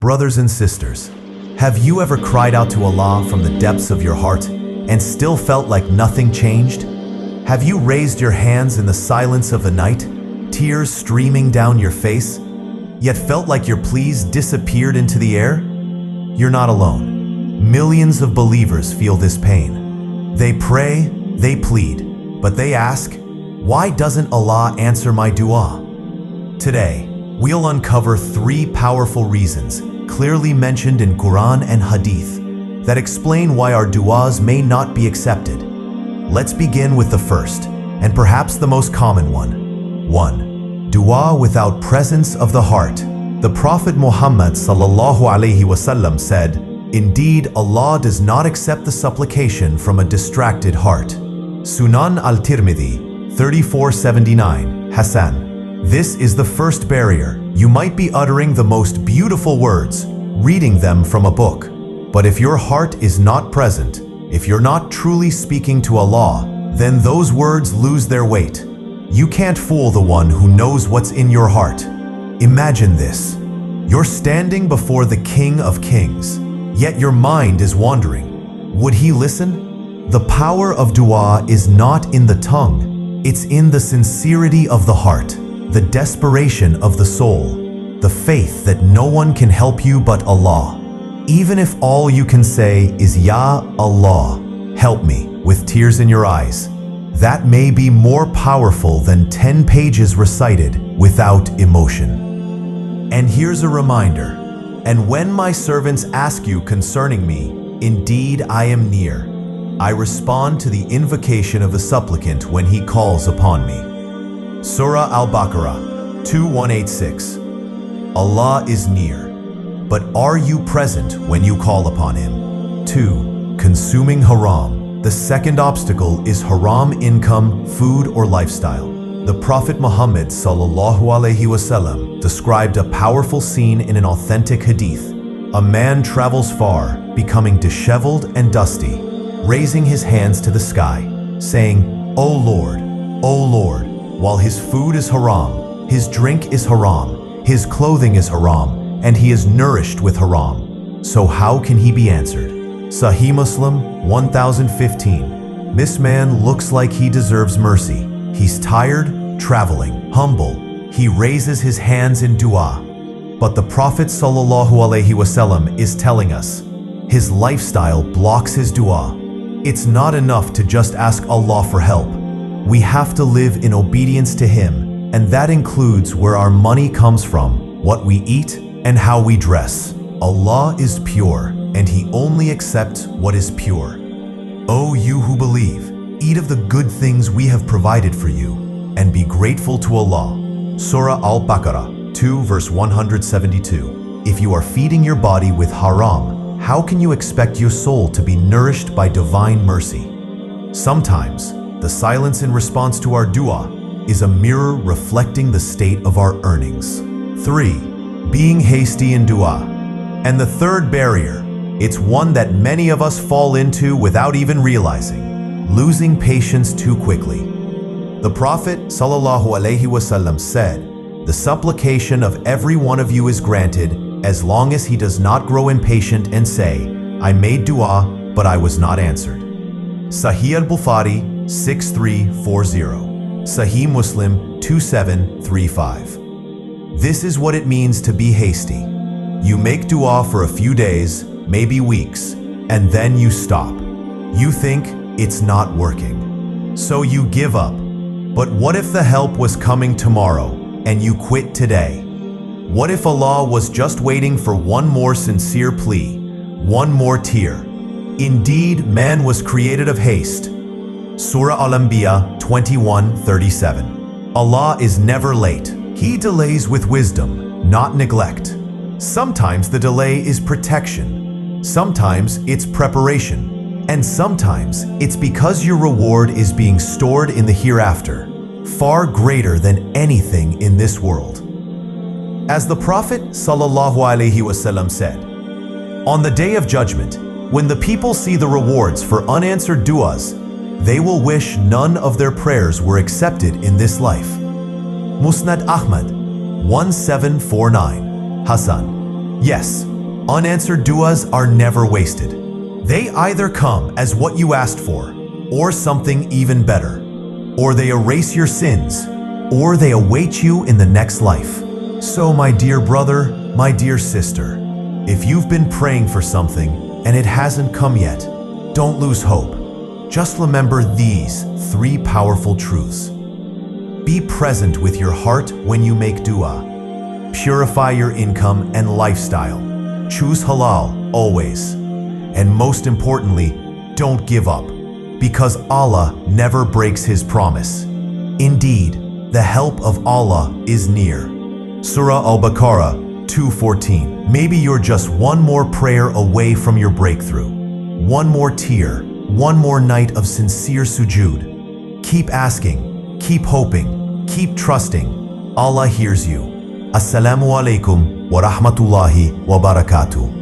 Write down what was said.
Brothers and sisters, have you ever cried out to Allah from the depths of your heart and still felt like nothing changed? Have you raised your hands in the silence of the night, tears streaming down your face, yet felt like your pleas disappeared into the air? You're not alone. Millions of believers feel this pain. They pray, they plead, but they ask, why doesn't Allah answer my dua? Today, we'll uncover 3 powerful reasons clearly mentioned in Qur'an and Hadith that explain why our duas may not be accepted. Let's begin with the first, and perhaps the most common one. 1. Dua without presence of the heart. The Prophet Muhammad ﷺ said, "Indeed, Allah does not accept the supplication from a distracted heart." Sunan al-Tirmidhi, 3479, Hassan. This is the first barrier. You might be uttering the most beautiful words, reading them from a book. But if your heart is not present, if you're not truly speaking to Allah, then those words lose their weight. You can't fool the one who knows what's in your heart. Imagine this. You're standing before the King of Kings, yet your mind is wandering. Would he listen? The power of dua is not in the tongue. It's in the sincerity of the heart, the desperation of the soul, the faith that no one can help you but Allah. Even if all you can say is, "Ya Allah, help me," with tears in your eyes, that may be more powerful than 10 pages recited without emotion. And here's a reminder, "And when my servants ask you concerning me, indeed I am near. I respond to the invocation of the supplicant when he calls upon me." Surah Al-Baqarah 2186. Allah is near, but are you present when you call upon Him? 2. Consuming haram. The second obstacle is haram income, food, or lifestyle. The Prophet Muhammad ﷺ described a powerful scene in an authentic hadith. A man travels far, becoming disheveled and dusty, raising his hands to the sky, saying, "O Lord, O Lord," while his food is haram, his drink is haram, his clothing is haram, and he is nourished with haram. So how can he be answered? Sahih Muslim 1015. This man looks like he deserves mercy. He's tired, traveling, humble. He raises his hands in dua. But the Prophet ﷺ is telling us, his lifestyle blocks his dua. It's not enough to just ask Allah for help. We have to live in obedience to Him, and that includes where our money comes from, what we eat, and how we dress. Allah is pure, and He only accepts what is pure. O you who believe, eat of the good things we have provided for you, and be grateful to Allah. Surah Al-Baqarah 2 verse 172. If you are feeding your body with haram, how can you expect your soul to be nourished by divine mercy? Sometimes, the silence in response to our dua is a mirror reflecting the state of our earnings. 3. Being hasty in dua. And the third barrier, it's one that many of us fall into without even realizing, losing patience too quickly. The Prophet ﷺ said, "The supplication of every one of you is granted as long as he does not grow impatient and say, 'I made dua, but I was not answered.'" Sahih al-Bukhari 6340. Sahih Muslim 2735. This is what it means to be hasty. You make dua for a few days, maybe weeks, and then you stop. You think it's not working, so you give up. But what if the help was coming tomorrow and you quit today? What if Allah was just waiting for one more sincere plea, one more tear? Indeed, man was created of haste. Surah Al-Anbiya 21:37. Allah is never late. He delays with wisdom, not neglect. Sometimes the delay is protection. Sometimes it's preparation. And sometimes it's because your reward is being stored in the hereafter, far greater than anything in this world. As the Prophet ﷺ said, "On the day of judgment, when the people see the rewards for unanswered duas, they will wish none of their prayers were accepted in this life." Musnad Ahmad 1749. Hassan. Yes, Unanswered du'as are never wasted. They either come as what you asked for, or something even better, or they erase your sins, or they await you in the next life. So my dear brother, my dear sister, if you've been praying for something and it hasn't come yet, don't lose hope. Just remember these 3 powerful truths. Be present with your heart when you make dua. Purify your income and lifestyle. Choose halal always. And most importantly, don't give up, because Allah never breaks His promise. Indeed, the help of Allah is near. Surah Al-Baqarah 2:14. Maybe you're just one more prayer away from your breakthrough. One more tear, one more night of sincere sujood. Keep asking, keep hoping, keep trusting. Allah hears you. Assalamu alaikum wa rahmatullahi wa barakatuh.